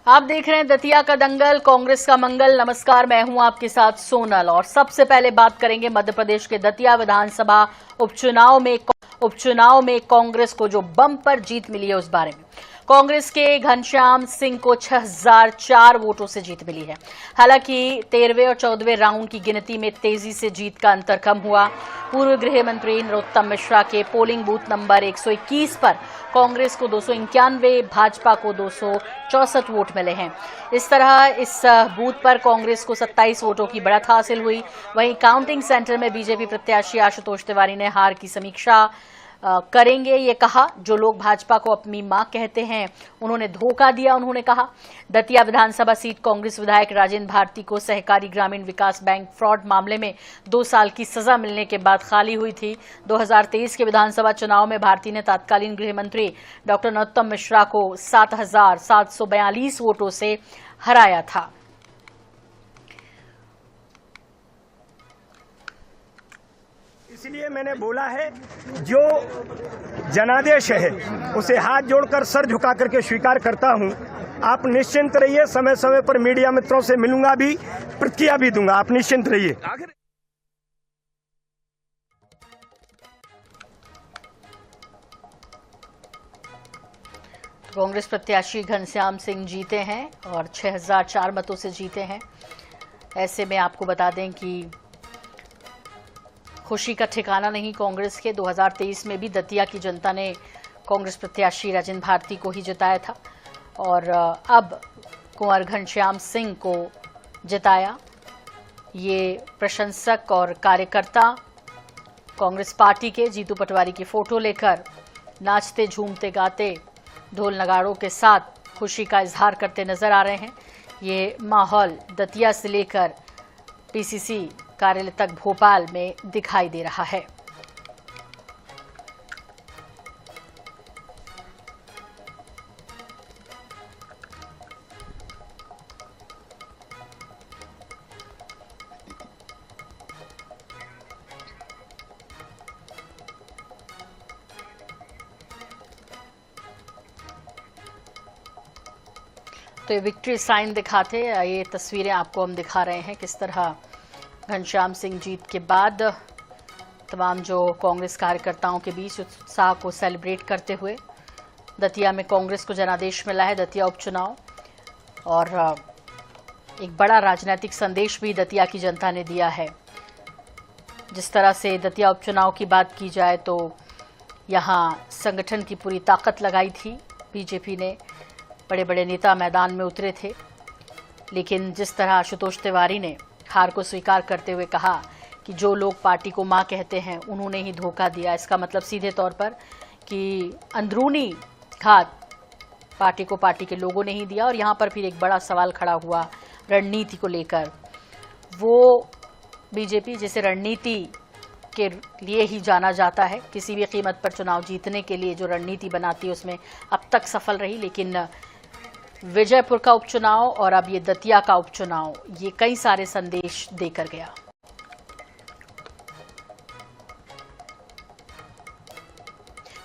आप देख रहे हैं दतिया का दंगल, कांग्रेस का मंगल। नमस्कार, मैं हूं आपके साथ सोनल। और सबसे पहले बात करेंगे मध्य प्रदेश के दतिया विधानसभा उपचुनाव में कांग्रेस को जो बम्पर जीत मिली है उस बारे में। कांग्रेस के घनश्याम सिंह को 6004 वोटों से जीत मिली है। हालांकि 13वें और 14वें राउंड की गिनती में तेजी से जीत का अंतर कम हुआ। पूर्व गृह मंत्री नरोत्तम मिश्रा के पोलिंग बूथ नंबर 121 पर कांग्रेस को 291, भाजपा को 264 वोट मिले हैं। इस तरह इस बूथ पर कांग्रेस को 27 वोटों की बढ़त हासिल हुई। वहीं काउंटिंग सेंटर में बीजेपी प्रत्याशी आशुतोष तिवारी ने हार की समीक्षा करेंगे ये कहा। जो लोग भाजपा को अपनी मां कहते हैं उन्होंने धोखा दिया, उन्होंने कहा। दतिया विधानसभा सीट कांग्रेस विधायक राजेंद्र भारती को सहकारी ग्रामीण विकास बैंक फ्रॉड मामले में 2 साल की सजा मिलने के बाद खाली हुई थी। 2023 के विधानसभा चुनाव में भारती ने तत्कालीन गृह मंत्री डॉक्टर नरोत्तम मिश्रा को 7742 वोटों से हराया था। इसलिए मैंने बोला है, जो जनादेश है उसे हाथ जोड़कर सर झुका करके स्वीकार करता हूं। आप निश्चिंत रहिए, समय समय पर मीडिया मित्रों से मिलूंगा भी, प्रतिक्रिया भी दूंगा। आप निश्चिंत रहिए। कांग्रेस प्रत्याशी घनश्याम सिंह जीते हैं और 6004 मतों से जीते हैं। ऐसे में आपको बता दें कि खुशी का ठिकाना नहीं कांग्रेस के। 2023 में भी दतिया की जनता ने कांग्रेस प्रत्याशी राजेंद्र भारती को ही जिताया था और अब कुंवर घनश्याम सिंह को जिताया। ये प्रशंसक और कार्यकर्ता कांग्रेस पार्टी के जीतू पटवारी की फोटो लेकर नाचते झूमते गाते ढोल नगाड़ों के साथ खुशी का इजहार करते नजर आ रहे हैं। ये माहौल दतिया से लेकर पीसीसी कार्यालय तक भोपाल में दिखाई दे रहा है। तो ये विक्ट्री साइन दिखाते, ये तस्वीरें आपको हम दिखा रहे हैं किस तरह घनश्याम सिंह जीत के बाद तमाम जो कांग्रेस कार्यकर्ताओं के बीच उत्साह को सेलिब्रेट करते हुए दतिया में कांग्रेस को जनादेश मिला है। दतिया उपचुनाव और एक बड़ा राजनीतिक संदेश भी दतिया की जनता ने दिया है। जिस तरह से दतिया उपचुनाव की बात की जाए तो यहां संगठन की पूरी ताकत लगाई थी बीजेपी ने। बड़े बड़े नेता मैदान में उतरे थे, लेकिन जिस तरह आशुतोष तिवारी ने हार को स्वीकार करते हुए कहा कि जो लोग पार्टी को मां कहते हैं उन्होंने ही धोखा दिया। इसका मतलब सीधे तौर पर कि अंदरूनी घात पार्टी को पार्टी के लोगों ने ही दिया। और यहां पर फिर एक बड़ा सवाल खड़ा हुआ रणनीति को लेकर। वो बीजेपी जिसे रणनीति के लिए ही जाना जाता है, किसी भी कीमत पर चुनाव जीतने के लिए जो रणनीति बनाती है उसमें अब तक सफल रही। लेकिन विजयपुर का उपचुनाव और अब ये दतिया का उपचुनाव, ये कई सारे संदेश देकर गया।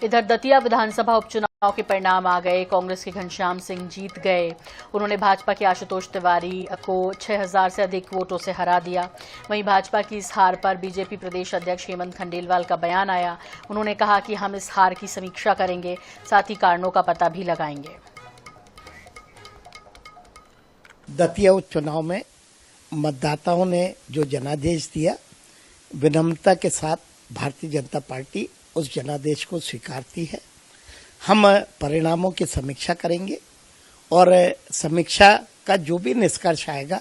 इधर दतिया विधानसभा उपचुनाव के परिणाम आ गए। कांग्रेस के घनश्याम सिंह जीत गए। उन्होंने भाजपा के आशुतोष तिवारी को 6000 से अधिक वोटों से हरा दिया। वहीं भाजपा की इस हार पर बीजेपी प्रदेश अध्यक्ष हेमंत खंडेलवाल का बयान आया। उन्होंने कहा कि हम इस हार की समीक्षा करेंगे, साथ ही कारणों का पता भी लगाएंगे। दतिया उपचुनाव में मतदाताओं ने जो जनादेश दिया, विनम्रता के साथ भारतीय जनता पार्टी उस जनादेश को स्वीकारती है। हम परिणामों की समीक्षा करेंगे और समीक्षा का जो भी निष्कर्ष आएगा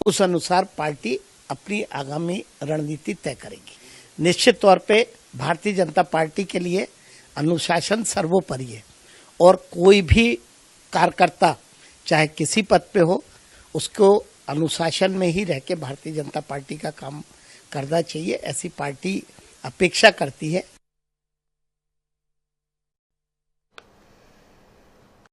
उस अनुसार पार्टी अपनी आगामी रणनीति तय करेगी। निश्चित तौर पे भारतीय जनता पार्टी के लिए अनुशासन सर्वोपरि है और कोई भी कार्यकर्ता चाहे किसी पद पे हो उसको अनुशासन में ही रह के भारतीय जनता पार्टी का काम करना चाहिए, ऐसी पार्टी अपेक्षा करती है।